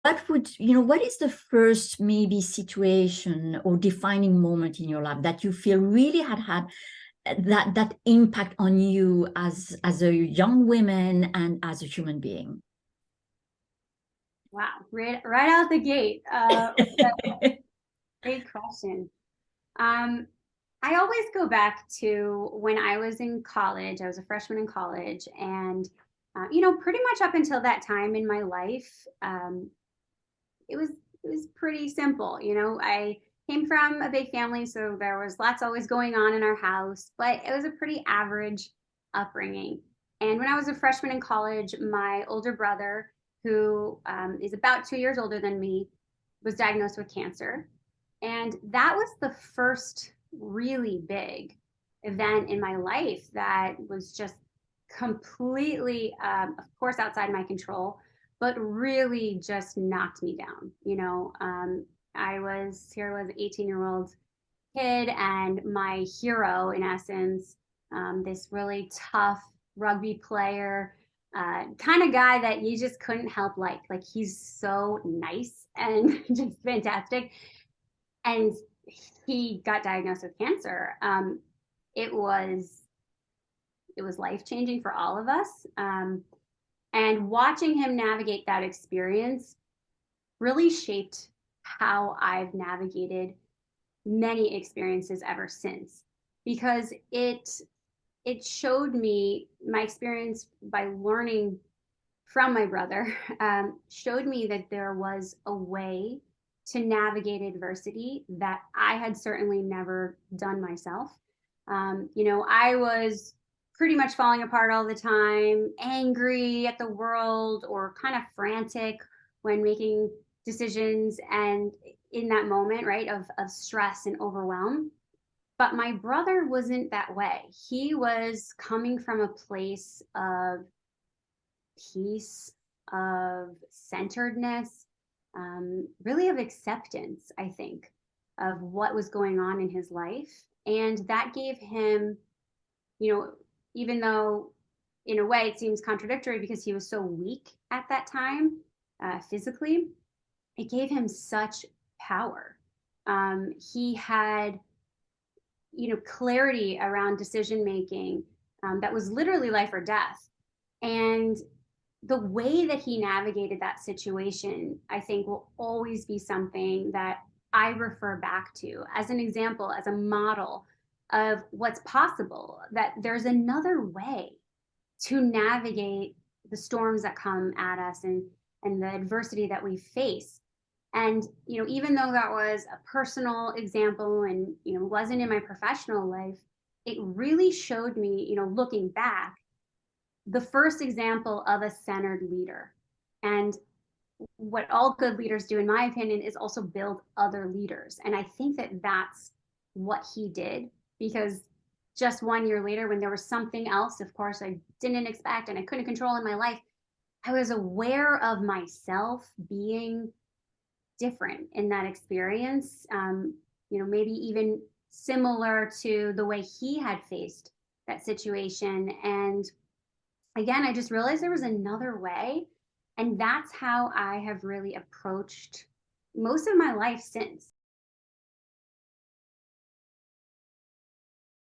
what would, what is the first maybe situation or defining moment in your life that you feel really had that impact on you as a young woman and as a human being? Wow, right out the gate. Great question. Um, I always go back to when I was in college. I was a freshman in college, and pretty much up until that time in my life, it was pretty simple. I came from a big family, so there was lots always going on in our house, but it was a pretty average upbringing. And when I was a freshman in college, my older brother, who is about 2 years older than me, was diagnosed with cancer. And that was the first really big event in my life that was just completely, of course, outside my control, but really just knocked me down. Here was 18-year-old kid, and my hero, in essence, this really tough rugby player, kind of guy that you just couldn't help like. Like, he's so nice and just fantastic. And he got diagnosed with cancer. It was it was life changing for all of us. And watching him navigate that experience really shaped how I've navigated many experiences ever since, because it showed me my experience by learning from my brother, showed me that there was a way to navigate adversity that I had certainly never done myself. I was pretty much falling apart all the time, angry at the world, or kind of frantic when making decisions, and in that moment, right, of stress and overwhelm. But my brother wasn't that way. He was coming from a place of peace, of centeredness, really of acceptance, I think, of what was going on in his life. And that gave him, you know, even though in a way it seems contradictory because he was so weak at that time, physically, it gave him such power. He had, clarity around decision making, that was literally life or death. And the way that he navigated that situation, I think, will always be something that I refer back to as an example, as a model of what's possible, that there's another way to navigate the storms that come at us, and the adversity that we face. And, even though that was a personal example and, wasn't in my professional life, it really showed me, looking back, the first example of a centered leader. And what all good leaders do, in my opinion, is also build other leaders. And I think that that's what he did, because just 1 year later, when there was something else, of course, I didn't expect and I couldn't control in my life, I was aware of myself being different in that experience. Maybe even similar to the way he had faced that situation. And again, I just realized there was another way. And that's how I have really approached most of my life since.